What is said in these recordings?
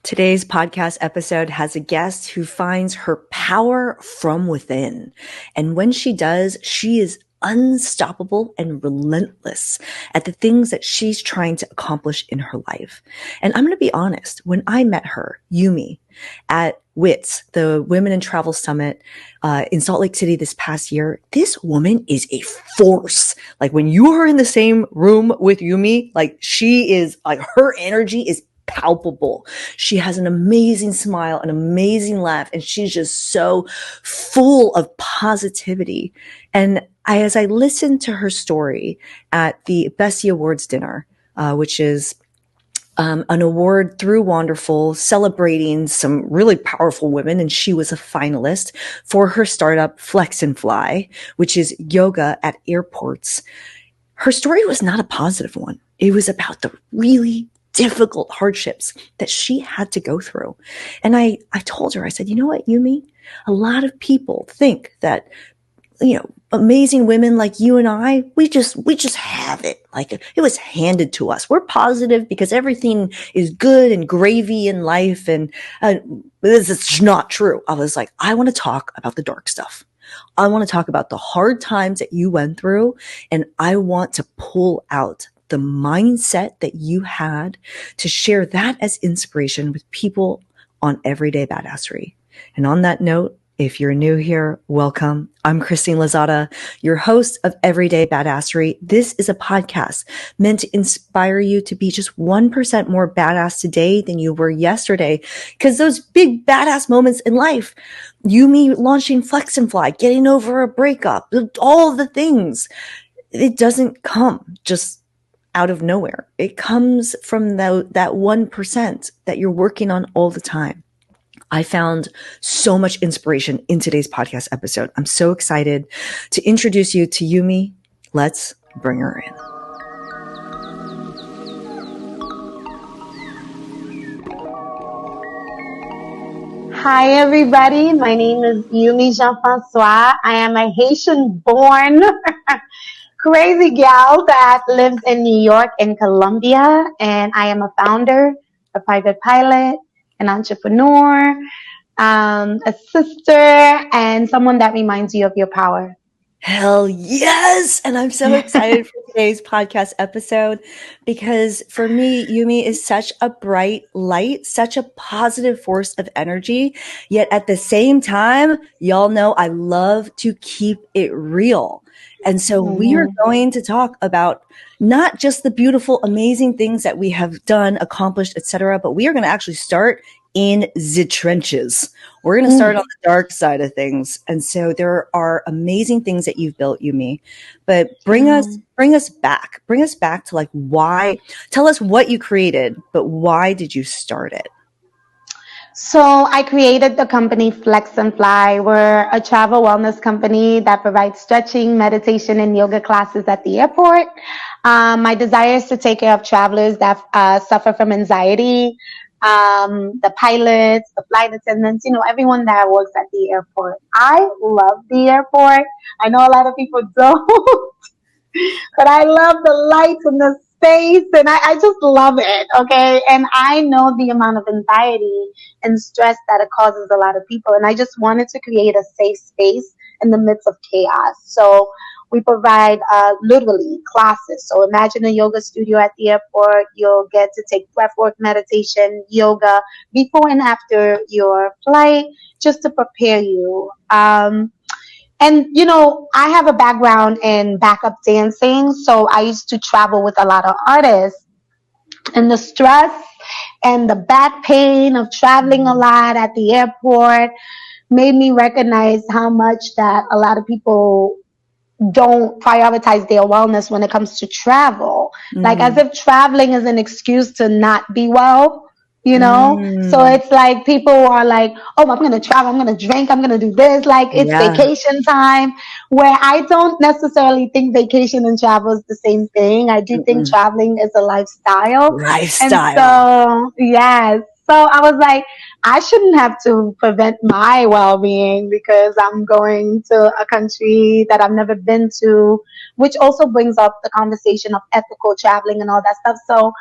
Today's podcast episode has a guest who finds her power from within. And when she does, she is unstoppable and relentless at the things that she's trying to accomplish in her life. And I'm going to be honest, when I met her, Youmie, at WITS, the Women in Travel Summit in Salt Lake City this past year, this woman is a force. Like when you are in the same room with Youmie, like she is, like her energy is palpable. She has an amazing smile, an amazing laugh, and she's just so full of positivity. And as I listened to her story at the Bessie Awards dinner, which is an award through Wanderful celebrating some really powerful women. And she was a finalist for her startup Flex and Fly, which is yoga at airports. Her story was not a positive one. It was about the really difficult hardships that she had to go through. And I told her, I said, you know what, Youmie, a lot of people think that, amazing women like you and I, we just have it. Like it was handed to us. We're positive because everything is good and gravy in life. And this is not true. I was like, I want to talk about the dark stuff. I want to talk about the hard times that you went through. And I want to pull out the mindset that you had to share that as inspiration with people on Everyday Badassery. And on that note, if you're new here, welcome. I'm Christine Lozada, your host of Everyday Badassery. This is a podcast meant to inspire you to be just 1% more badass today than you were yesterday. Because those big badass moments in life, Youmie launching Flex and Fly, getting over a breakup, all the things, it doesn't come just out of nowhere. It comes from that 1% that you're working on all the time. I found so much inspiration in today's podcast episode. I'm so excited to introduce you to Youmie. Let's bring her in. Hi, everybody. My name is Youmie Jean-Francois. I am a Haitian-born crazy gal that lives in New York and Colombia, and I am a founder, a private pilot, an entrepreneur, a sister, and someone that reminds you of your power. Hell yes! And I'm so excited for today's podcast episode because for me, Youmie is such a bright light, such a positive force of energy. Yet at the same time, y'all know I love to keep it real. And so we are going to talk about not just the beautiful, amazing things that we have done, accomplished, etc., but we are going to actually start in the trenches. We're going to start on the dark side of things. And so there are amazing things that you've built, Youmie, but bring us back to like why, tell us what you created, but why did you start it? So I created the company Flex and Fly. We're a travel wellness company that provides stretching, meditation, and yoga classes at the airport. My desire is to take care of travelers that suffer from anxiety, the pilots, the flight attendants, everyone that works at the airport. I love the airport. I know a lot of people don't, but I love the lights and the space, and I just love it, okay? And I know the amount of anxiety and stress that it causes a lot of people, and I just wanted to create a safe space in the midst of chaos. So we provide literally classes. So imagine a yoga studio at the airport. You'll get to take breathwork, meditation, yoga before and after your flight just to prepare you. And, I have a background in backup dancing, so I used to travel with a lot of artists. And the stress and the back pain of traveling a lot at the airport made me recognize how much that a lot of people don't prioritize their wellness when it comes to travel. Like as if traveling is an excuse to not be well. So it's like people are like, oh, I'm going to travel, I'm going to drink, I'm going to do this, like it's vacation time, where I don't necessarily think vacation and travel is the same thing. I do think traveling is a lifestyle. And so, yes. So I was like, I shouldn't have to prevent my well-being because I'm going to a country that I've never been to, which also brings up the conversation of ethical traveling and all that stuff. So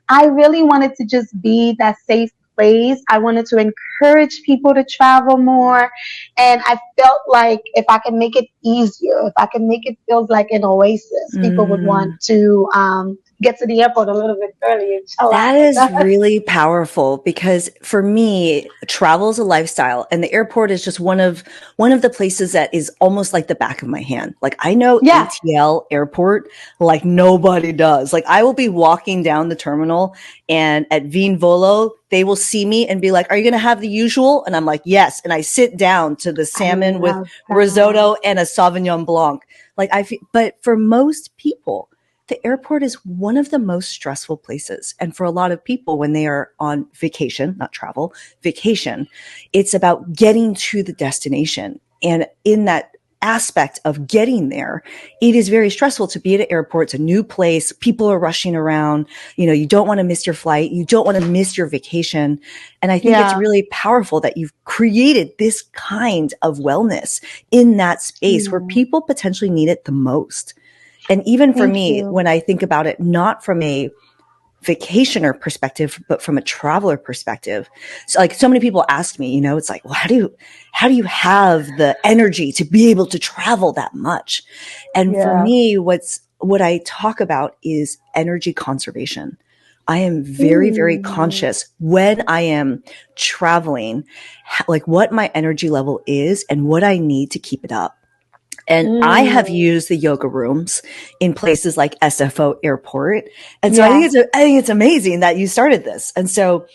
I really wanted to just be that safe place. I wanted to encourage people to travel more. And I felt like if I can make it easier, if I can make it feel like an oasis, people would want Mm. to get to the airport a little bit early and chill That is out. really powerful because for me, travel is a lifestyle and the airport is just one of the places that is almost like the back of my hand. Like I know Yeah. ATL airport like nobody does. Like I will be walking down the terminal and at Vin Volo, they will see me and be like, "Are you going to have the usual?" And I'm like, "Yes." And I sit down to the I salmon with love that. risotto and a Sauvignon Blanc. Like but for most people, the airport is one of the most stressful places. And for a lot of people, when they are on vacation, not travel, vacation, it's about getting to the destination. And in that aspect of getting there, it is very stressful to be at an airport. It's a new place. People are rushing around. You don't want to miss your flight. You don't want to miss your vacation. And I think it's Yeah. really powerful that you've created this kind of wellness in that space where Yeah. people potentially need it the most. And even for Thank me, you. when I think about it, not from a vacationer perspective, but from a traveler perspective. So like so many people ask me, it's like, well, how do you have the energy to be able to travel that much? And for Yeah. me, what I talk about is energy conservation. I am very, very Mm. conscious when I am traveling, like what my energy level is and what I need to keep it up. And I have Mm. used the yoga rooms in places like SFO Airport. And so Yeah. I think it's amazing that you started this. And so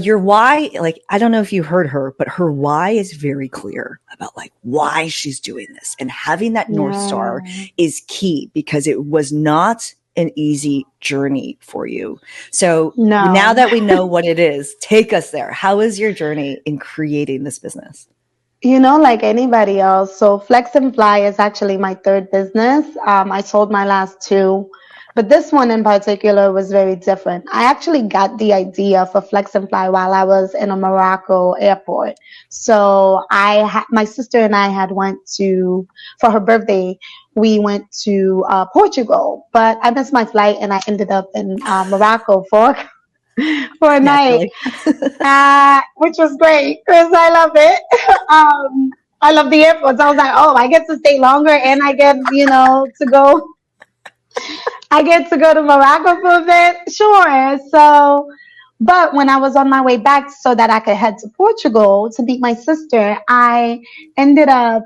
your why, like, I don't know if you heard her, but her why is very clear about like why she's doing this. And having that North Star Yeah. is key because it was not an easy journey for you. So now No. that we know what it is, take us there. How is your journey in creating this business? Like anybody else, so Flex and Fly is actually my third business. I sold my last two, but this one in particular was very different. I actually got the idea for Flex and Fly while I was in a Morocco airport. So my sister and I had went for her birthday, we went to Portugal, but I missed my flight and I ended up in Morocco for a night. Naturally. Which was great because I love it. I love the airports. I was like, oh, I get to stay longer and I get to go to Morocco for a bit. Sure. So, but when I was on my way back so that I could head to Portugal to meet my sister, I ended up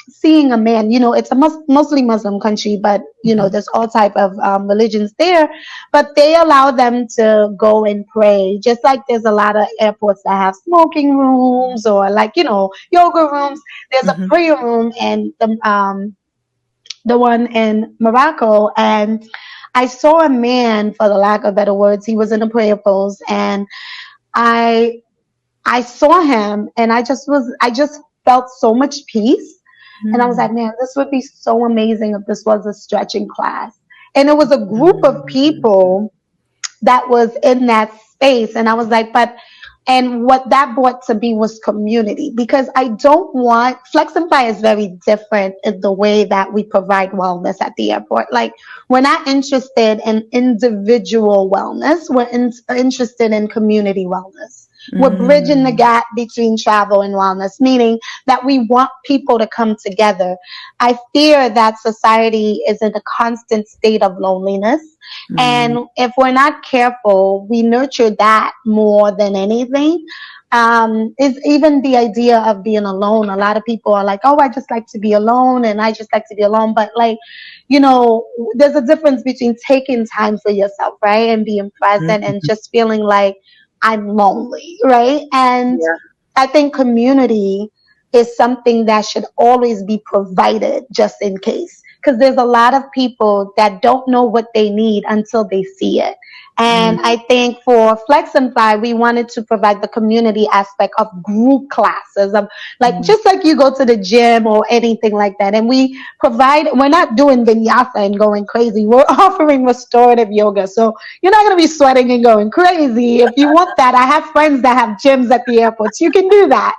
seeing a man. It's a mostly Muslim country, but Mhm. there's all type of religions there. But they allow them to go and pray, just like there's a lot of airports that have smoking rooms or like yoga rooms. There's a Mhm. prayer room, and the one in Morocco, and I saw a man, for the lack of better words, he was in a prayer pose, and I I saw him, and I just felt so much peace, and I was like, Mm. man, this would be so amazing if this was a stretching class, and it was a group of Mm. people that was in that space. And I was like, and what that brought to me was community, because I don't want, Flexify is very different in the way that we provide wellness at the airport. Like, we're not interested in individual wellness. Interested in community wellness. We're bridging the Mm. gap between travel and wellness, meaning that we want people to come together. I fear that society is in a constant state of loneliness. Mm. And if we're not careful, we nurture that more than anything. Is even the idea of being alone. A lot of people are like, oh, I just like to be alone and I just like to be alone. But like, there's a difference between taking time for yourself, right? And being present and Mhm. just feeling like I'm lonely, right? And Yeah. I think community is something that should always be provided just in case. Because there's a lot of people that don't know what they need until they see it. Mm. And I think for Flex and Fly, we wanted to provide the community aspect of group classes, of like Mm. just like you go to the gym or anything like that. And we're not doing vinyasa and going crazy. We're offering restorative yoga. So you're not going to be sweating and going crazy. If you want that, I have friends that have gyms at the airports. You can do that.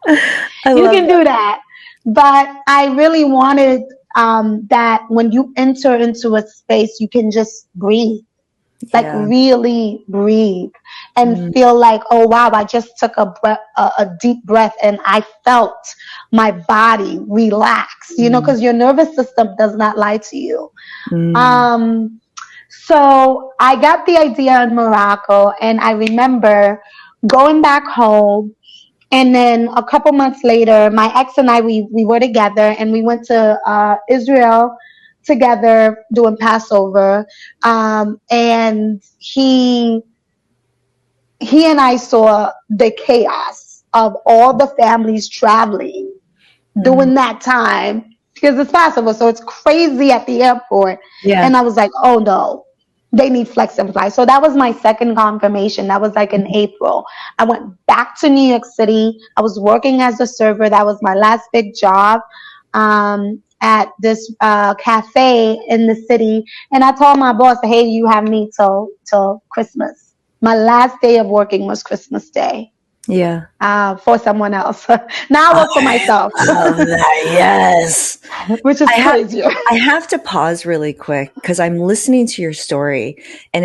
I You love can that. do that. But I really wanted that when you enter into a space, you can just breathe. Like Yeah. really breathe and Mm, feel like, oh wow, I just took a deep breath and I felt my body relax, mm, because your nervous system does not lie to you. mm, Um, so I got the idea in Morocco, and I remember going back home. And then a couple months later, my ex and I, we were together, and we went to Israel together doing Passover. And he and I saw the chaos of all the families traveling mm. during that time because it's Passover, so it's crazy at the airport. Yeah. And I was like, oh no, they need flex and fly. So that was my second confirmation. That was like in April. I went back to New York City. I was working as a server. That was my last big job at this cafe in the city. And I told my boss, hey, you have me till Christmas. My last day of working was Christmas Day Yeah. for someone else. Now I work for I myself, love that. Yes. which is I have crazier. I have to pause really quick because I'm listening to your story and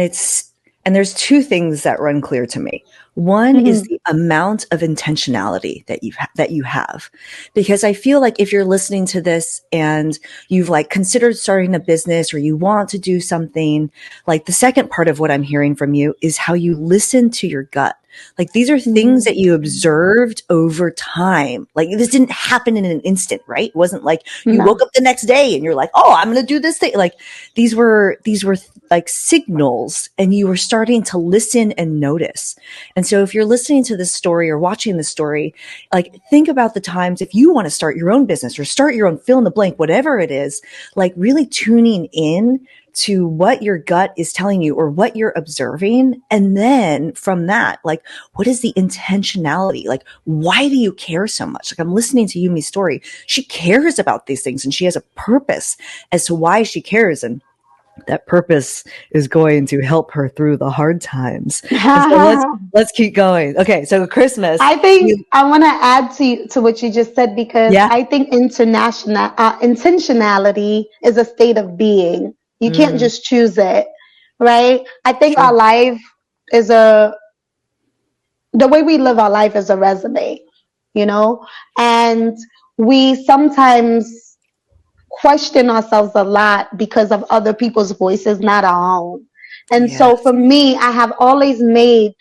there's two things that run clear to me. One is Mm-hmm. the amount of intentionality that you have. Because I feel like if you're listening to this and you've like considered starting a business or you want to do something, like the second part of what I'm hearing from you is how you listen to your gut. Like these are things that you observed over time. Like this didn't happen in an instant, right? It wasn't like you woke No. up the next day and you're like, "Oh, I'm going to do this thing." Like these were like signals and you were starting to listen and notice. And so if you're listening to this story or watching this story, like think about the times if you want to start your own business or start your own fill in the blank, whatever it is, like really tuning in to what your gut is telling you or what you're observing. And then from that, like, what is the intentionality? Like, why do you care so much? Like, I'm listening to Yumi's story. She cares about these things and she has a purpose as to why she cares. And that purpose is going to help her through the hard times. And so let's keep going. Okay. So Christmas, I think you, I want to add to what you just said because yeah. I think intentionality is a state of being. You can't Mm, just choose it, right? I think true. our life is the way we live our life is a resume, you know, and we sometimes question ourselves a lot because of other people's voices, not our own. And so Yes. for me, I have always made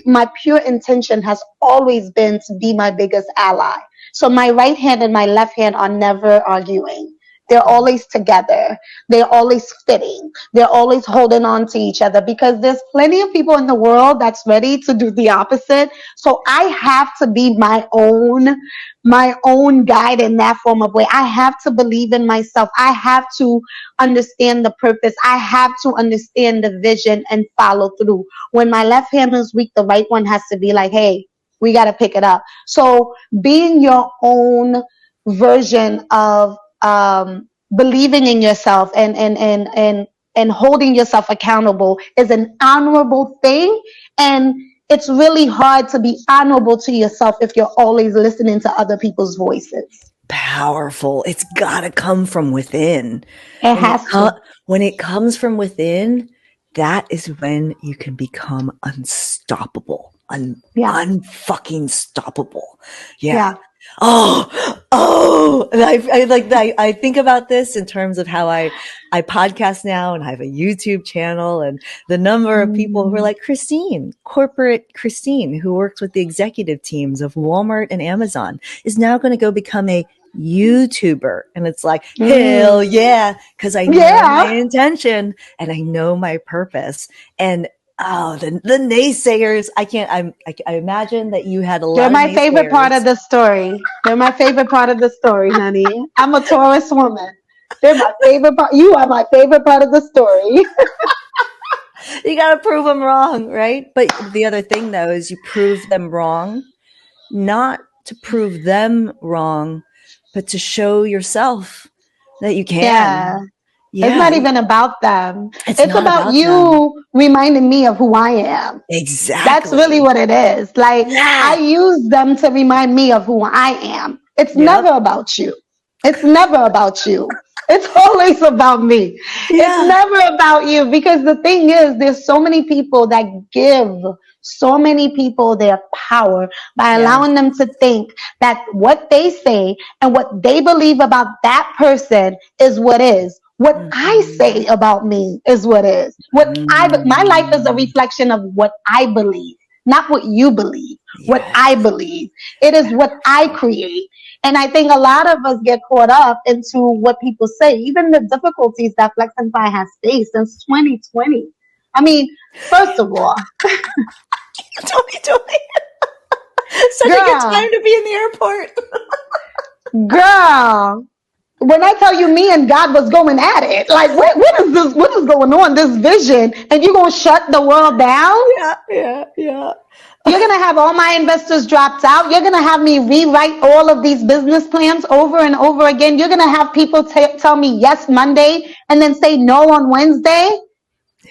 my pure intention has always been to be my biggest ally. So my right hand and my left hand are never arguing. They're always together. They're always fitting. They're always holding on to each other because there's plenty of people in the world that's ready to do the opposite. So I have to be my own guide in that form of way. I have to believe in myself. I have to understand the purpose. I have to understand the vision and follow through. When my left hand is weak, the right one has to be like, hey, we got to pick it up. So being your own version of believing in yourself and holding yourself accountable is an honorable thing. And it's really hard to be honorable to yourself if you're always listening to other people's voices. Powerful. It's got to come from within. It When it has to. when it comes from within, that is when you can become unstoppable. Yeah. Unfucking stoppable. Yeah. Yeah. Oh, and I think about this in terms of how I podcast now and I have a YouTube channel and the number of people who are Mm. like Christine, corporate Christine, who works with the executive teams of Walmart and Amazon, is now going to go become a YouTuber. And it's like, hell Mm. yeah, because I know my Yeah. intention and I know my purpose. And oh, the naysayers, I imagine that you had a They're lot of my favorite part of naysayers. the story. They're my favorite part of the story, honey. I'm a Taurus woman. They're my favorite part. You are my favorite part of the story. You got to prove them wrong, right? But the other thing though is you prove them wrong, not to prove them wrong, but to show yourself that you Yeah. can. It's Yeah, not even about them. it's It's not about about them. you reminding me of who I am. That's really Exactly. what it is. Like, I Yeah. use them to remind me of who I am. It's Yep. never about you. It's never about you. It's always about me. It's Yeah. never about you, because the thing is, there's so many people that give so many people their power by Yes. allowing them to think that what they say and what they believe about that person is what is. What I Mhm. say about me is what is. My life is a Mm. reflection of what I believe, not what you believe. What Yes. I believe. It is what I create. And I think a lot of us get caught up into what people say, even the difficulties that Flex and Fi has faced since 2020. I mean, first of all, 2020. Such a good girl, time to be in the airport. girl, when I tell you me and God was going at it, like what is this? What is going on? This vision, and you're gonna shut the world down? Yeah, yeah, yeah. You're gonna have all my investors dropped out. You're gonna have me rewrite all of these business plans over and over again. You're gonna have people tell me yes Monday and then say no on Wednesday.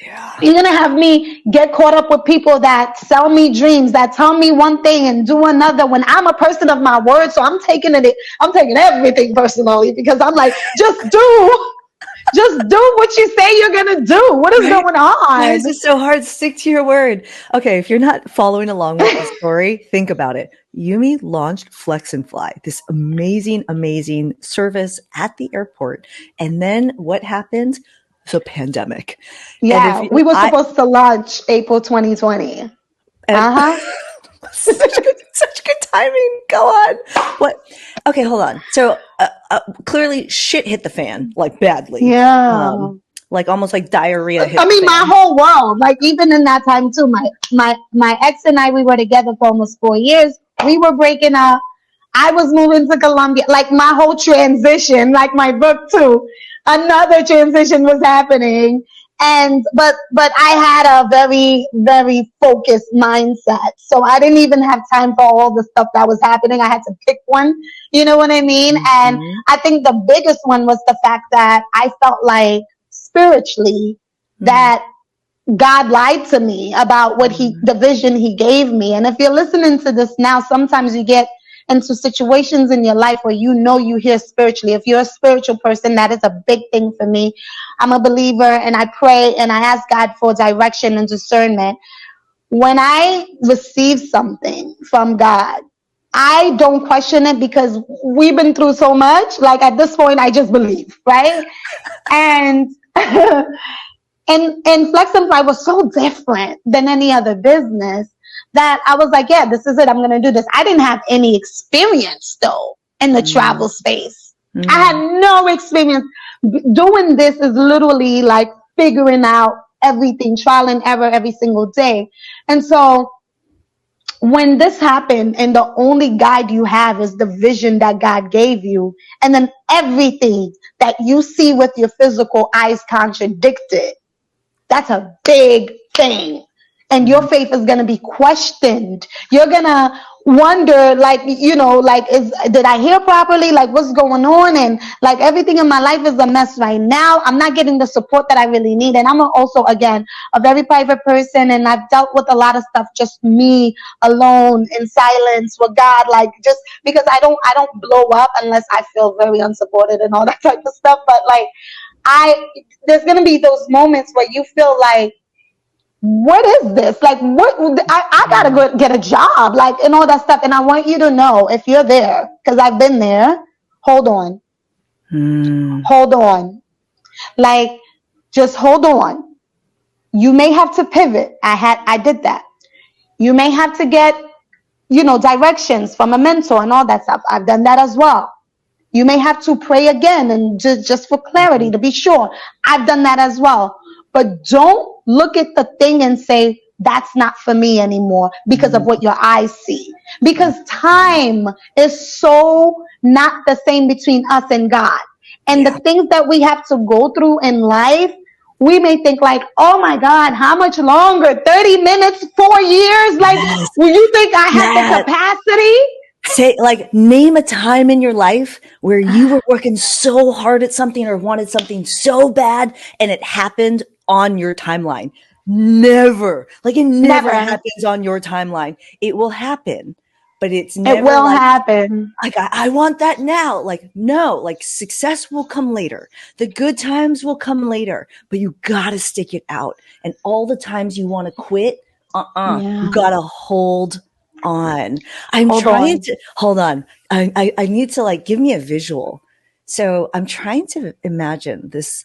Yeah. You're gonna have me get caught up with people that sell me dreams, that tell me one thing and do another. When I'm a person of my word, so I'm taking everything personally, because I'm like, just do what you say you're gonna do. What is Right? going Why is on? it so hard? Stick to your word. Okay, if you're not following along with the story, think about it. Youmie launched Flex and Fly, this amazing, amazing service at the airport. And then what happened? The pandemic. And if Yeah, you, we were I, supposed to launch April 2020. and Uh-huh. such good timing. Go on. What? Okay, hold on. So clearly, shit hit the fan like badly, Yeah. like almost like diarrhea I hit the mean, my fan. whole world, like even in that time too, my ex and I, we were together for almost 4 years. We were breaking up. I was moving to Colombia. Like my whole transition, like my book too, another transition was happening. And but I had a very very focused mindset, so I didn't even have time for all the stuff that was happening. I had to pick one, you know what I mean? And Mm-hmm. I think the biggest one was the fact that I felt like spiritually Mm-hmm. that God lied to me about the vision he gave me. And if you're listening to this now, sometimes you get into situations in your life where you know you hear spiritually. If you're a spiritual person, that is a big thing for me. I'm a believer and I pray and I ask God for direction and discernment. When I receive something from God, I don't question it, because we've been through so much. Like at this point, I just believe, right? And and Flex and Fly was so different than any other business that I was like, yeah, this is it. I'm going to do this. I didn't have any experience though in the travel space. I had Mm-hmm. no experience. Doing this is literally like figuring out everything, trial and error every single day. And so when this happened and the only guide you have is the vision that God gave you, and then everything that you see with your physical eyes contradicted, that's a big thing. And your faith is going to be questioned. You're going to wonder, like, like, did I hear properly? Like, what's going on? And like, everything in my life is a mess right now. I'm not getting the support that I really need. And I'm also, again, a very private person. And I've dealt with a lot of stuff, just me alone in silence with God, like, just because I don't blow up unless I feel very unsupported and all that type of stuff. But like, I there's gonna be those moments where you feel like, what is this? Like, what? I gotta go get a job, like, and all that stuff. And I want you to know, if you're there, because I've been there. Hold on, Mm-hmm. hold on, like, just hold on. You may have to pivot. I did that. You may have to get, directions from a mentor and all that stuff. I've done that as well. You may have to pray again and just for clarity to be sure. I've done that as well. But don't look at the thing and say, that's not for me anymore because of what your eyes see. Because time is so not the same between us and God. And the Yeah. things that we have to go through in life, we may think like, oh my God, how much longer? 30 minutes, 4 years? Like, Yes. will you think I have the Yes. capacity? Say, like, name a time in your life where you were working so hard at something or wanted something so bad and it happened on your timeline. Never. Like, it never Never. happens on your timeline. It will happen, but it's It never will like, happen. I want that now. Like, no, like success will come later. The good times will come later, but you gotta stick it out. And all the times you want to quit, you Yeah. gotta hold on. I'm Hold trying on. to hold on. I need to like give me a visual. So I'm trying to imagine this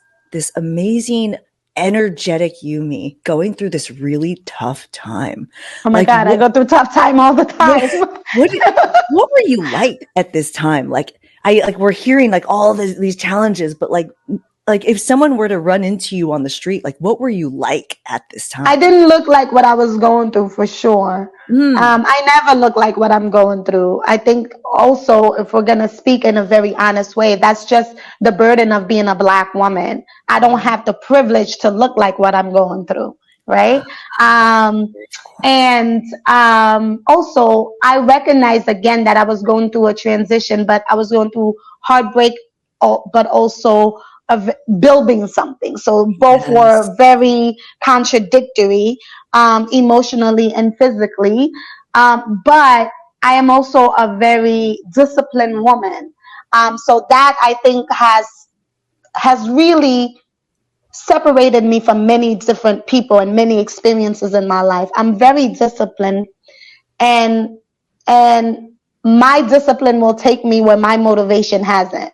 amazing, energetic Youmie going through this really tough time. Oh my Like God, I go through tough time all the what time. what what were you like at this time? Like we're hearing like all these challenges, but like if someone were to run into you on the street, like what were you like at this I time? didn't look like what I was going through for sure. Mm, I never look like what I'm going through. I think also, if we're going to speak in a very honest way, that's just the burden of being a Black woman. I don't have the privilege to look like what I'm going through, right? And also, I recognized again that I was going through a transition, but I was going through heartbreak, but also of building something. So both yes. were very contradictory, emotionally and physically. But I am also a very disciplined woman. So that I think has really separated me from many different people and many experiences in my life. I'm very disciplined, and and my discipline will take me where my motivation hasn't.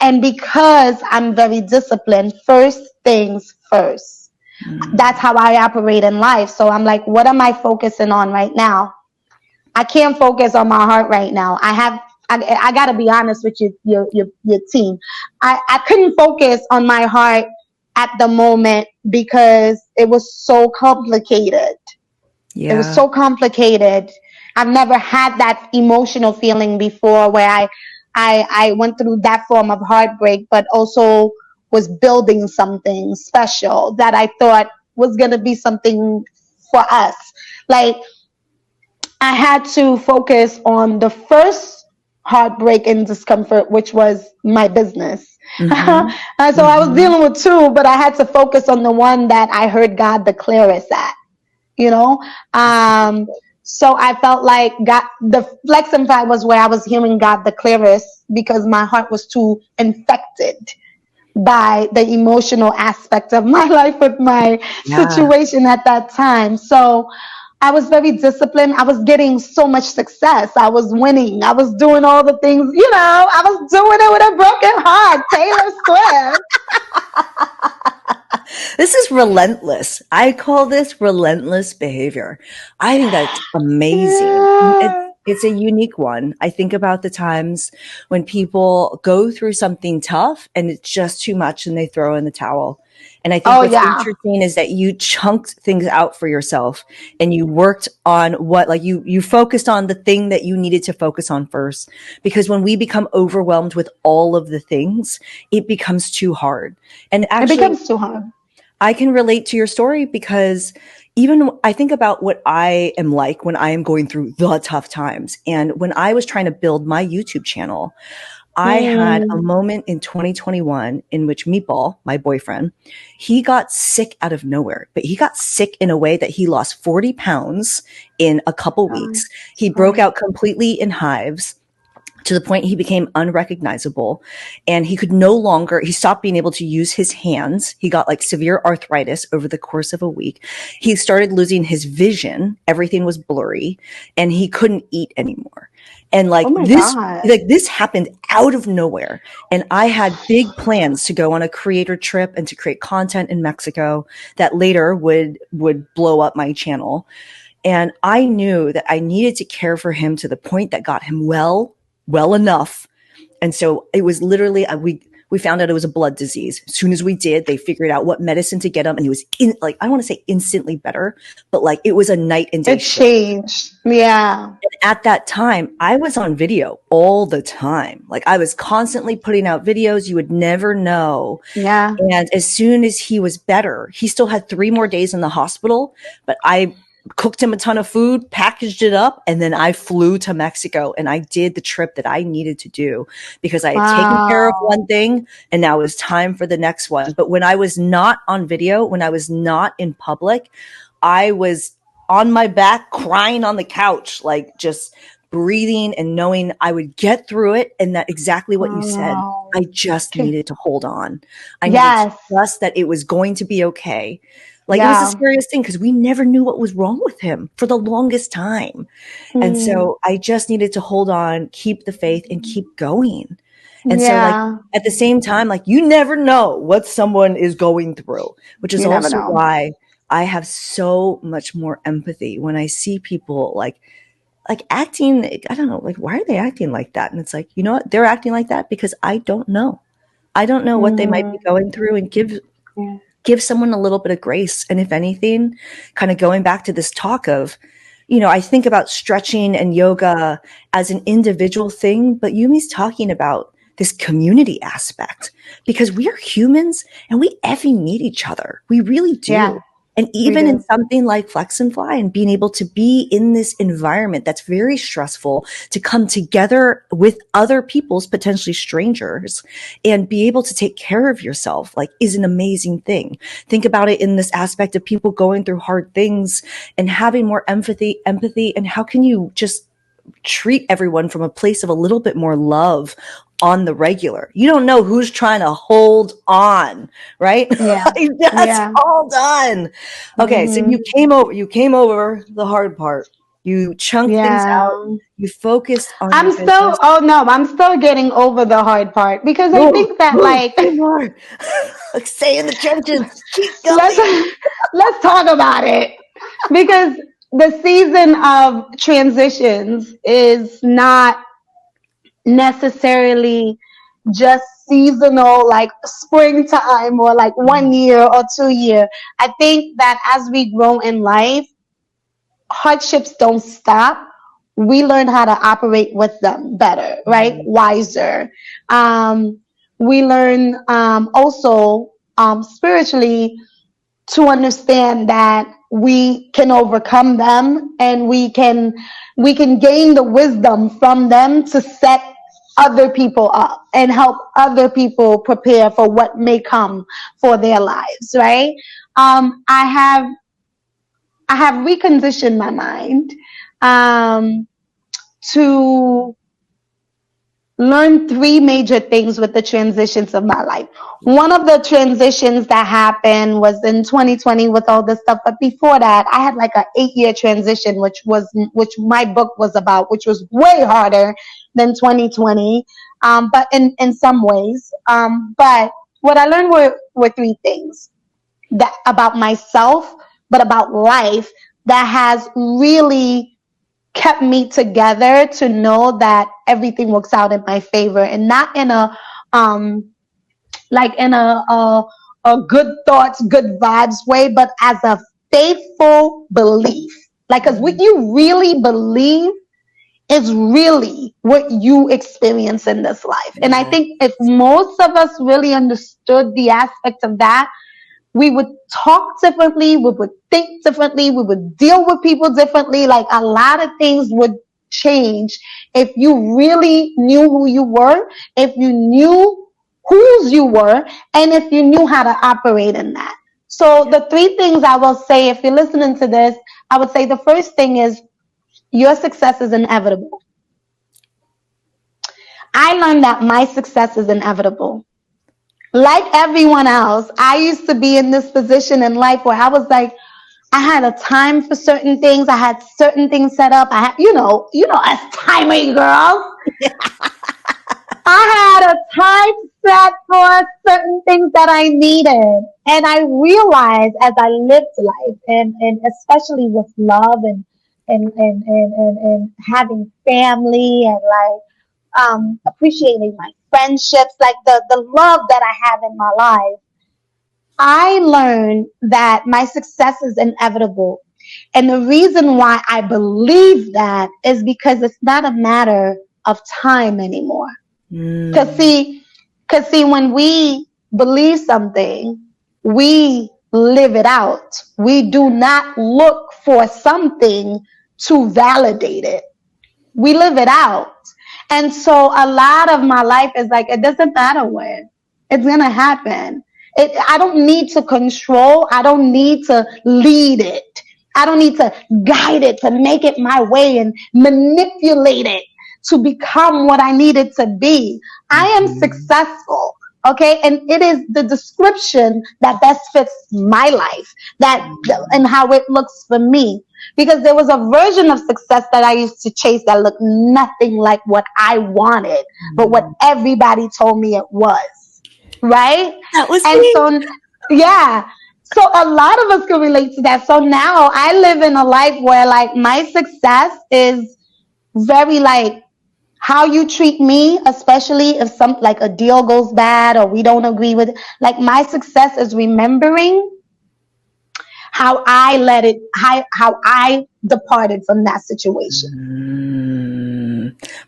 And because I'm very disciplined, first things first. That's Mm, how I operate in life. So I'm like, what am I focusing on right now? I can't focus on my heart right now. I got to be honest with your team. I couldn't focus on my heart at the moment because it was so complicated. It was yeah. so complicated. I've never had that emotional feeling before where I went through that form of heartbreak, but also was building something special that I thought was going to be something for us. Like, I had to focus on the first heartbreak and discomfort, which was my business. Mm-hmm. And so I was Mm-hmm. dealing with two, but I had to focus on the one that I heard God the clearest at, you know? So I felt like God, the flex and fight was where I was hearing God the clearest because my heart was too infected by the emotional aspect of my life with my Yeah. situation at that time. So I was very disciplined. I was getting so much success. I was winning. I was doing all the things, I was doing it with a broken heart. Taylor Swift. This is relentless. I call this relentless behavior. I think that's amazing. Yeah. It's a unique one. I think about the times when people go through something tough and it's just too much and they throw in the towel. And I think Oh, what's yeah. interesting is that you chunked things out for yourself and you worked on what, like you focused on the thing that you needed to focus on first. Because when we become overwhelmed with all of the things, it becomes too hard. And It actually, becomes too hard. I can relate to your story because even I think about what I am like when I am going through the tough times. And when I was trying to build my YouTube channel, I had a Mm. moment in 2021 in which Meatball, my boyfriend, he got sick out of nowhere, but he got sick in a way that he lost 40 pounds in a couple weeks. He broke Sorry. out completely in hives to the point he became unrecognizable and he stopped being able to use his hands. He got like severe arthritis over the course of a week. He started losing his vision. Everything was blurry and he couldn't eat anymore. And Oh my God. like this happened out of nowhere. And I had big plans to go on a creator trip and to create content in Mexico that later would blow up my channel. And I knew that I needed to care for him to the point that got him well enough. And so it was literally, we found out it was a blood disease. As soon as we did, they figured out what medicine to get him. And he was like, I don't want to say instantly better, but like it was a night and day It shift. changed. Yeah. And at that time, I was on video all the time. Like I was constantly putting out videos. You would never know. Yeah. And as soon as he was better, he still had 3 more days in the hospital, but I cooked him a ton of food, packaged it up, and then I flew to Mexico and I did the trip that I needed to do because I had taken care of Wow. one thing and now it was time for the next one. But when I was not on video, when I was not in public, I was on my back, crying on the couch, like just breathing and knowing I would get through it. And that exactly what you said. Oh, I just needed to hold on. I needed to yes. trust that it was going to be okay. Like it was the Yeah. scariest thing because we never knew what was wrong with him for the longest time. And Mm, so I just needed to hold on, keep the faith, and keep going. And so, like, yeah. at the same time, like, you never know what someone is going through, which is You never also know. why I have so much more empathy when I see people like acting, I don't know, like, why are they acting like that? And it's like, you know what? They're acting like that because I don't know. I don't know what they might be Mm, going through, and yeah. give someone a little bit of grace. And if anything, kind of going back to this talk of, I think about stretching and yoga as an individual thing, but Yumi's talking about this community aspect because we are humans and we effing need each other. We really Yeah, do. And we even in do. something like Flex and Fly and being able to be in this environment that's very stressful, to come together with other people's potentially strangers and be able to take care of yourself, like, is an amazing thing. Think about it in this aspect of people going through hard things and having more empathy, and how can you just treat everyone from a place of a little bit more love on the regular. You don't know who's trying to hold on, right? Yeah. Just Yeah. hold on. Okay, so Hmm. you came over the hard part. You chunked things out. Yeah. You focused on your I'm still, business. oh no, I'm still getting over the hard part because I Oh, think that oh, like, say more. Like, stay in the trenches. Keep let's, going. let's talk about it because the season of transitions is not necessarily just seasonal, like springtime or like 1 year or 2 year. I think that as we grow in life, hardships don't stop. We learn how to operate with them better, right? Mhm. Wiser. Um, we learn also spiritually to understand that we can overcome them and we can gain the wisdom from them to set other people up and help other people prepare for what may come for their lives, right? Um, i have reconditioned my mind to learn three major things with the transitions of my life. One of the transitions that happened was in 2020 with all this stuff, but before that, I had like an 8 year transition, which my book was about, which was way harder than 2020, but in some ways. But what I learned were three things that about myself, but about life that has really kept me together to know that everything works out in my favor and not in a um like in a good thoughts, good vibes way, but as a faithful belief. Like, cause what you really believe is really what you experience in this life. And I Yeah. think if most of us really understood the aspect of that, we would talk differently, we would think differently, we would deal with people differently. Like a lot of things would change if you really knew who you were, if you knew whose you were, and if you knew how to operate in that. So the three things I will say, if you're listening to this, I would say the first thing is your success is inevitable. I learned that my success is inevitable. Like everyone else, I used to be in this position in life where I was like, I had a time for certain things. I had certain things set up. I had, as timing girls, I had a time set for certain things that I needed. And I realized as I lived life and especially with love and having family and like appreciating my friendships, like the love that I have in my life, I learned that my success is inevitable. And the reason why I believe that is because it's not a matter of time anymore. Cause Mm. see, cause see, when we believe something, we live it out. We do not look for something to validate it. We live it out. And so a lot of my life is like, it doesn't matter when. It's going to happen. I don't need to control. I don't need to lead it. I don't need to guide it, to make it my way and manipulate it to become what I need it to be. I am Mm-hmm. successful. Okay. And it is the description that best fits my life, that and how it looks for me. Because there was a version of success that I used to chase that looked nothing like what I wanted, but what everybody told me it was. Right. That was And me. so, yeah. So a lot of us can relate to that. So now I live in a life where like my success is very like how you treat me, especially if some like a deal goes bad or we don't agree with it. Like my success is remembering how I let it, how I departed from that situation.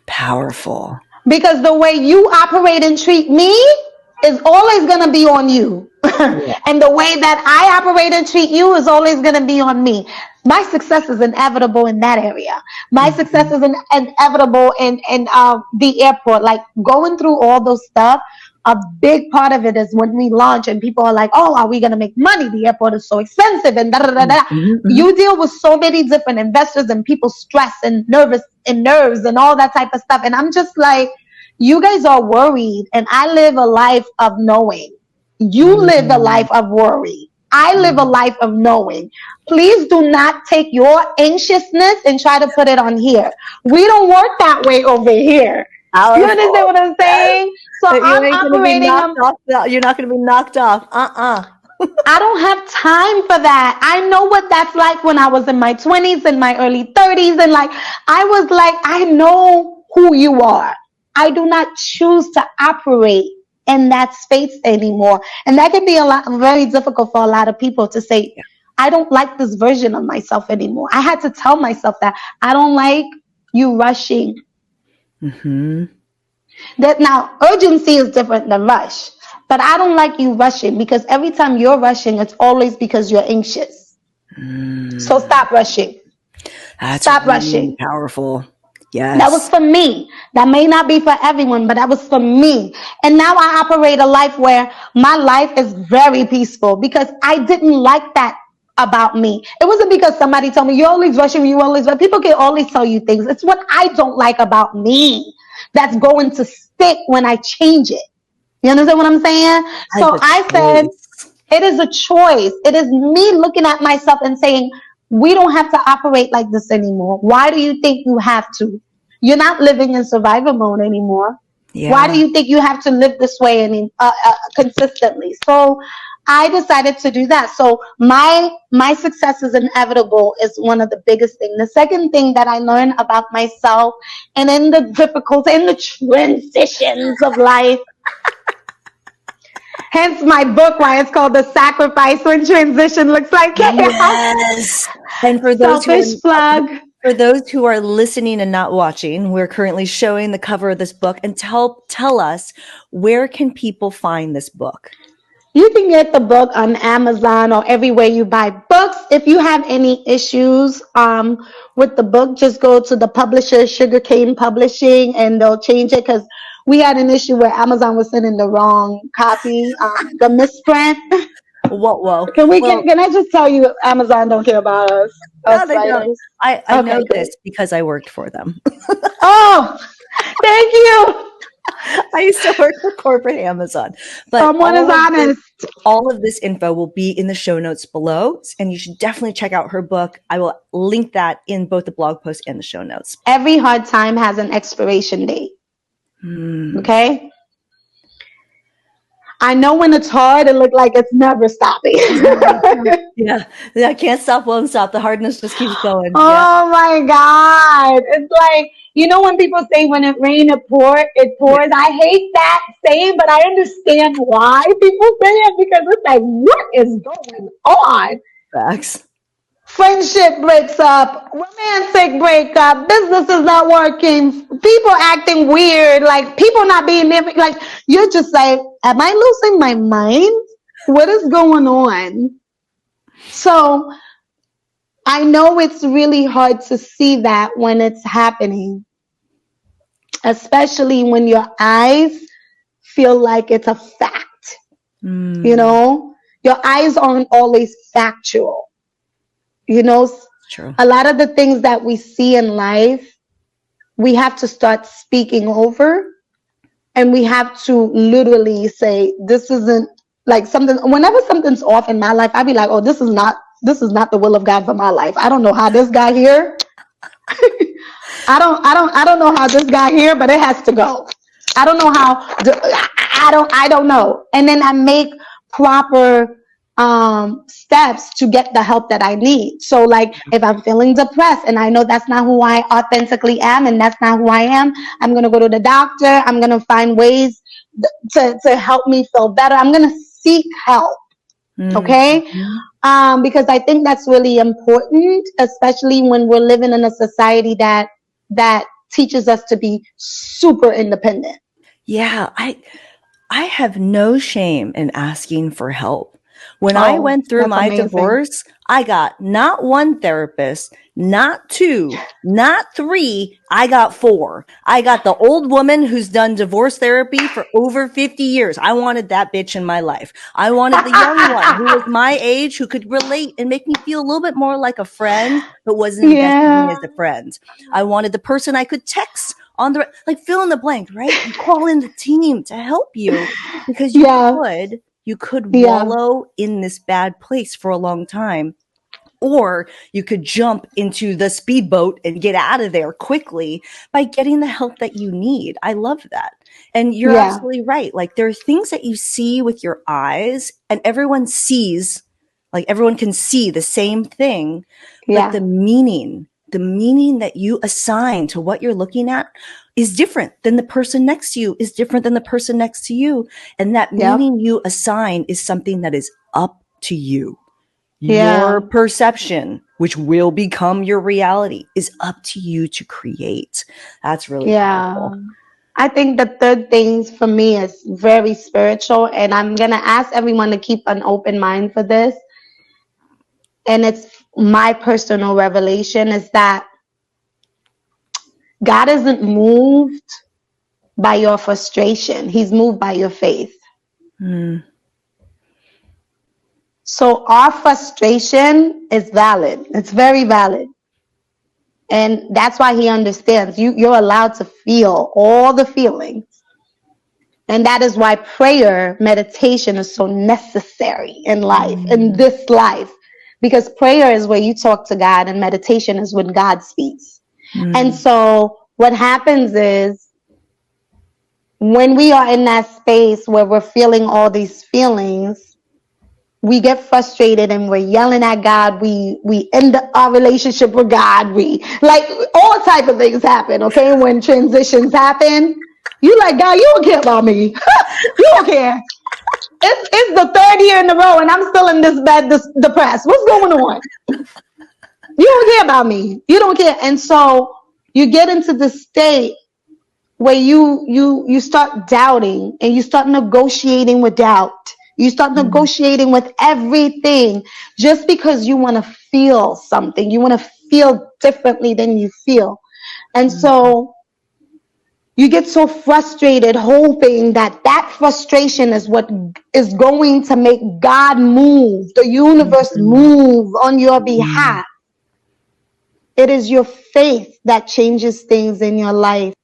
Powerful. Because the way you operate and treat me is always going to be on you. Yeah. And the way that I operate and treat you is always going to be on me. My success is inevitable in that area. My success Mm-hmm. is inevitable in the airport. Like going through all those stuff, a big part of it is when we launch and people are like, oh, are we going to make money? The airport is so expensive and da da da da. Mm-hmm. You deal with so many different investors and people stress and nervous and nerves and all that type of stuff. And I'm just like, you guys are worried and I live a life of knowing. You live a Mm-hmm. life of worry. I live a life of knowing. Please do not take your anxiousness and try to put it on here. We don't work that way over here. You understand Powerful. what I'm Yes. saying? So That you I'm ain't gonna be operating. knocked off. You're not gonna be knocked off. I don't have time for that. I know what that's like when I was in my 20s and my early 30s. And like, I was like, I know who you are. I do not choose to operate in that space anymore. And that can be very difficult for a lot of people to say, Yeah. I don't like this version of myself anymore. I had to tell myself that I don't like you rushing. Mm-hmm. That now urgency is different than rush. But I don't like you rushing because every time you're rushing, it's always because you're anxious. So Mm. stop rushing. That's Stop really rushing. powerful. That was Yes. for me. That may not be for everyone, but that was for me. And now I operate a life where my life is very peaceful because I didn't like that about me. It wasn't because somebody told me you're always rushing, you always rush. People can always tell you things. It's what I don't like about me that's going to stick when I change it. You understand what I'm saying? That's So a I said, choice. it is a choice. It is me looking at myself and saying, we don't have to operate like this anymore. Why do you think you have to? You're not living in survival mode anymore. Why do Yeah. you think you have to live this way and consistently? So I decided to do that. So my success is inevitable is one of the biggest things. The second thing that I learned about myself and in the difficulty, in the transitions of life, hence my book, why it's called The Sacrifice When Transition Looks Like Chaos. Yes. And Selfish plug. for those who are listening and not watching, we're currently showing the cover of this book. And tell us, where can people find this book? You can get the book on Amazon or everywhere you buy books. If you have any issues with the book, just go to the publisher, Sugarcane Publishing, and they'll change it because we had an issue where Amazon was sending the wrong copy, the misprint. Whoa. Well, Can I just tell you, Amazon don't care about no, us they don't. writers. I Okay, know great. this because I worked for them. Oh, thank you. I used to work for corporate Amazon. But Someone is honest. all of this info will be in the show notes below, and you should definitely check out her book. I will link that in both the blog post and the show notes. Every hard time has an expiration date. Okay? I know when it's hard, it looks like it's never stopping. Yeah, I can't stop, won't stop. The hardness just keeps going. Yeah, Oh my God. It's like, you know, when people say when it rains, it yeah. pours. I hate that saying, but I understand why people say it because it's like, what is going on? Facts. Friendship breaks up, romantic breakup, business is not working, people acting weird, like people not being there. Like, you're just like, am I losing my mind? What is going on? So I know it's really hard to see that when it's happening, especially when your eyes feel like it's a fact. You Mm. know, your eyes aren't always factual. You know, True. a lot of the things that we see in life, we have to start speaking over, and we have to literally say, this isn't like something. Whenever something's off in my life, I'd be like, oh, this is not the will of God for my life. I don't know how this got here. I don't know how this got here, but it has to go. I don't know how. I don't know. And then I make proper steps to get the help that I need. So, like, if I'm feeling depressed and I know that's not who I authentically am and that's not who I am, I'm gonna go to the doctor. I'm gonna find ways to help me feel better. I'm gonna seek help. Okay. Mm-hmm. Because I think that's really important, especially when we're living in a society that teaches us to be super independent. Yeah, I have no shame in asking for help. When I Oh, went through that's my amazing. divorce, I got not one therapist, not two, not three, I got four. I got the old woman who's done divorce therapy for over 50 years. I wanted that bitch in my life. I wanted the young one who was my age, who could relate and make me feel a little bit more like a friend, but wasn't invested Yeah, in as a friend. I wanted the person I could text on the, like, fill in the blank, right? You call in the team to help you because yeah, you could yeah, wallow in this bad place for a long time, or you could jump into the speedboat and get out of there quickly by getting the help that you need. I love that. And you're yeah, absolutely right. Like, there are things that you see with your eyes and everyone sees, like everyone can see the same thing, but yeah, the meaning that you assign to what you're looking at is different than the person next to you, is different than the person next to you. And that yep, meaning you assign is something that is up to you. yeah, Your perception, which will become your reality, is up to you to create. That's really yeah. powerful. I think the third thing for me is very spiritual, and I'm gonna ask everyone to keep an open mind for this. And it's my personal revelation is that God isn't moved by your frustration. He's moved by your faith. Mm, So our frustration is valid. It's very valid. And that's why he understands you're allowed to feel all the feelings. And that is why prayer, meditation is so necessary in life, in mm, this life. Because prayer is where you talk to God and meditation is when God speaks. And mm, so what happens is when we are in that space where we're feeling all these feelings, we get frustrated and we're yelling at God. We end our relationship with God. We like all type of things happen. Okay, when transitions happen, you like God, you don't care about me. You don't care. It's the third year in a row, and I'm still in this bed, depressed. What's going on? You don't care about me. You don't care, and so you get into the state where you start doubting and you start negotiating with doubt. You start mm, negotiating with everything just because you want to feel something. You want to feel differently than you feel. And mm, so you get so frustrated hoping that that frustration is what is going to make God move, the universe mm, move on your mm, behalf. It is your faith that changes things in your life.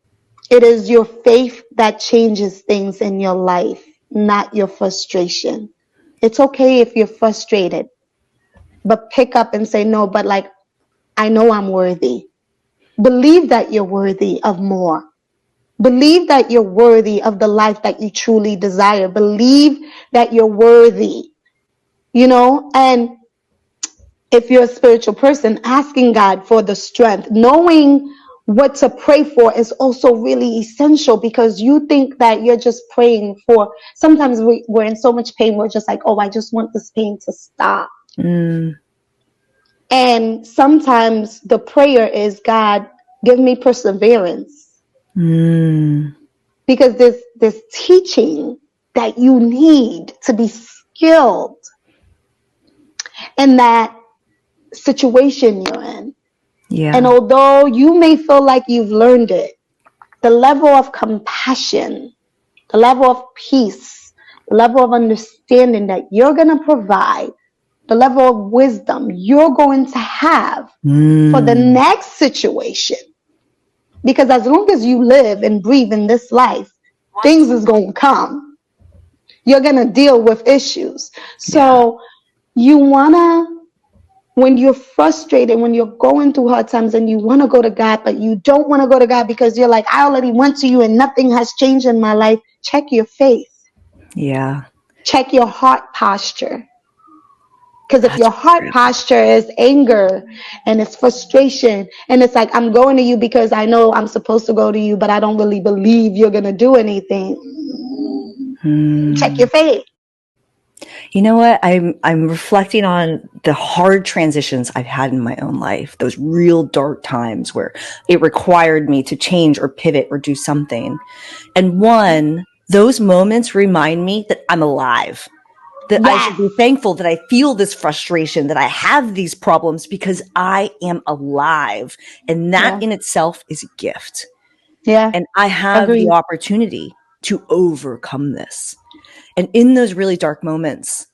It is your faith that changes things in your life, not your frustration. It's okay if you're frustrated, but pick up and say, no, but like, I know I'm worthy. Believe that you're worthy of more. Believe that you're worthy of the life that you truly desire. Believe that you're worthy, and if you're a spiritual person, asking God for the strength, knowing what to pray for is also really essential because you think that you're just praying for. Sometimes we're in so much pain, we're just like, oh, I just want this pain to stop. mm, And sometimes the prayer is, God, give me perseverance mm, because there's teaching that you need to be skilled in that situation you're in. And yeah. although you may feel like you've learned it, the level of compassion, the level of peace, the level of understanding that you're going to provide, the level of wisdom you're going to have for the next situation. Because as long as you live and breathe in this life, things is going to come. You're going to deal with issues. So you want to, when you're frustrated, when you're going through hard times and you want to go to God, but you don't want to go to God because you're like, I already went to you and nothing has changed in my life, check your faith. Yeah. Check your heart posture. Because if your heart posture is anger and it's frustration and it's like, I'm going to you because I know I'm supposed to go to you, but I don't really believe you're going to do anything. Check your faith. You know what? I'm reflecting on the hard transitions I've had in my own life, those real dark times where it required me to change or pivot or do something. And those moments remind me that I'm alive. That I should be thankful that I feel this frustration, that I have these problems because I am alive. And that in itself is a gift. Yeah. And I have the opportunity to overcome this. And in those really dark moments,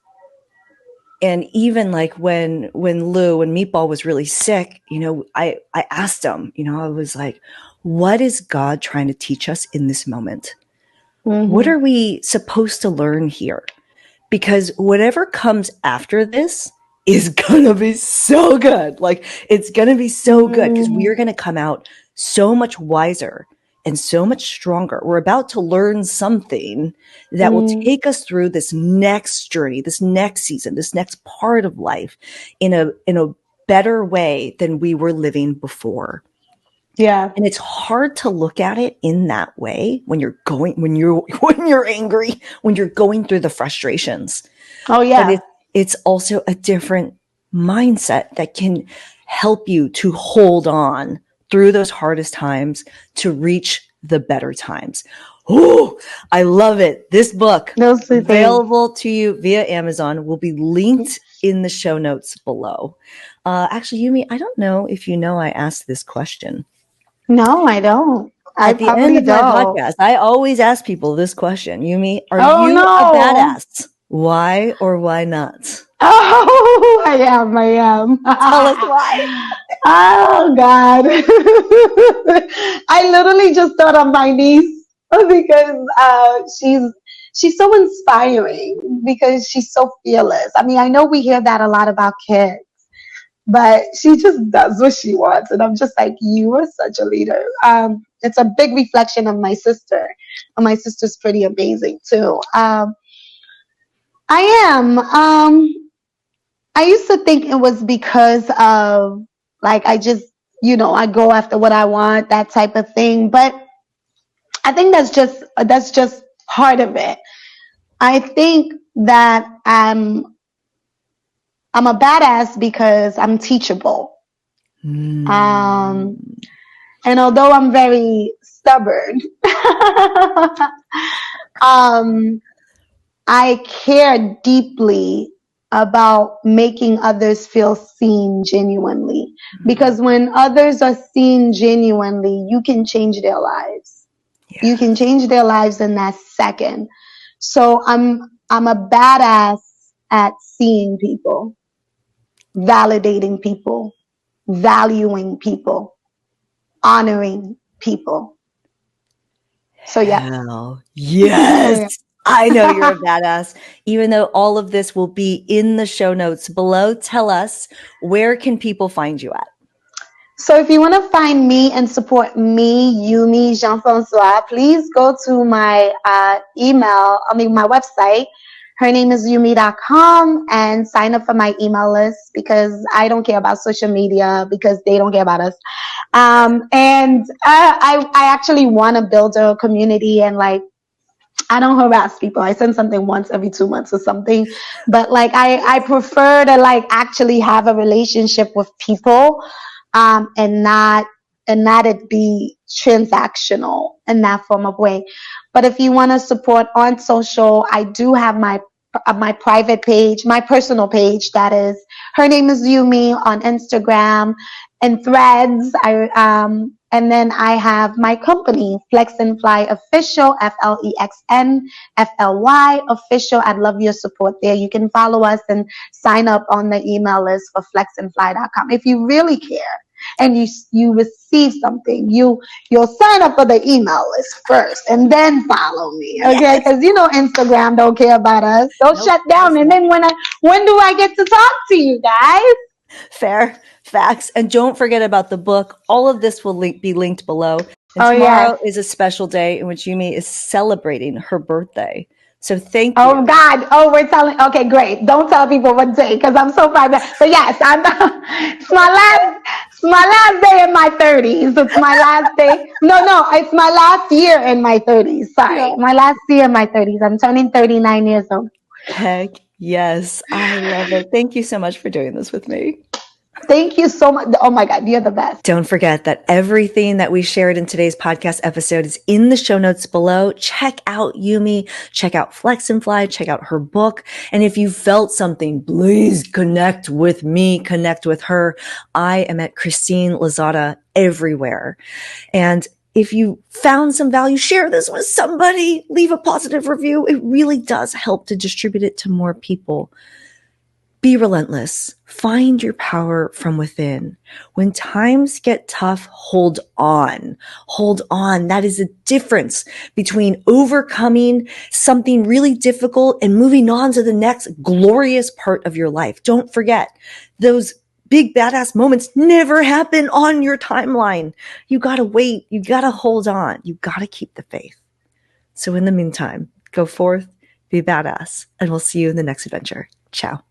and even like when Meatball was really sick, you know, I asked him, you know, I was like, what is God trying to teach us in this moment? What are we supposed to learn here? Because whatever comes after this is going to be so good. Like, it's going to be so good because we are going to come out so much wiser and so much stronger. We're about to learn something that will take us through this next journey, this next season, this next part of life in a better way than we were living before. Yeah. And it's hard to look at it in that way when you're angry, when you're going through the frustrations. Oh, yeah. But it's also a different mindset that can help you to hold on through those hardest times to reach the better times. Oh, I love it. This book, available to you via Amazon, will be linked in the show notes below. Actually, Youmie, I don't know if you know I asked this question. No, I don't. At the end of my podcast, I always ask people this question. Youmie, are you a badass? Why or why not? Oh, I am. Tell us why. Oh, God. I literally just thought of my niece because she's so inspiring because she's so fearless. I mean, I know we hear that a lot about kids, but she just does what she wants. And I'm just like, you are such a leader. It's a big reflection of my sister. And my sister's pretty amazing too. I am. I used to think it was because of like, I just, you know, I go after what I want, that type of thing. But I think that's just part of it. I think that I'm a badass because I'm teachable. And although I'm very stubborn, I care deeply about making others feel seen genuinely. Because when others are seen genuinely, you can change their lives. Yeah. You can change their lives in that second. So I'm a badass at seeing people, validating people, valuing people, honoring people. So yeah. Hell yes. I know you're a badass. Even though all of this will be in the show notes below, tell us, where can people find you at? So if you want to find me and support me, Youmie Jean-Francois, please go to my my website. Her name is Youmie.com, and sign up for my email list because I don't care about social media because they don't care about us. And I actually want to build a community, and like, I don't harass people. I send something once every 2 months or something, but like I prefer to like actually have a relationship with people, and not it be transactional in that form of way. But if you want to support on social, I do have my private page, my personal page. That is, her name is Youmie on Instagram and Threads. And then I have my company, Flex and Fly Official, FLEXNFLY Official. I'd love your support there. You can follow us and sign up on the email list for flexandfly.com. If you really care and you receive something, you'll sign up for the email list first and then follow me. Okay? Because Instagram don't care about us. They'll shut down. And then when do I get to talk to you guys? Fair. Facts. And don't forget about the book. All of this will be linked below. And tomorrow is a special day in which Youmie is celebrating her birthday. So thank you. Oh, God. Oh, we're telling. Okay, great. Don't tell people what day because I'm so private. But yes, it's my last day in my 30s. It's my last day. No, it's my last year in my 30s. Sorry. My last year in my 30s. I'm turning 39 years old. Heck yes. I love it. Thank you so much for doing this with me. Thank you so much. Oh my God, you're the best. Don't forget that everything that we shared in today's podcast episode is in the show notes below. Check out Youmie, check out Flex and Fly, check out her book. And if you felt something, please connect with me, connect with her. I am at Christine Lozada everywhere. And if you found some value, share this with somebody, leave a positive review. It really does help to distribute it to more people. Be relentless. Find your power from within. When times get tough, hold on. Hold on. That is the difference between overcoming something really difficult and moving on to the next glorious part of your life. Don't forget, those big badass moments never happen on your timeline. You gotta wait. You gotta hold on. You gotta keep the faith. So in the meantime, go forth, be badass, and we'll see you in the next adventure. Ciao.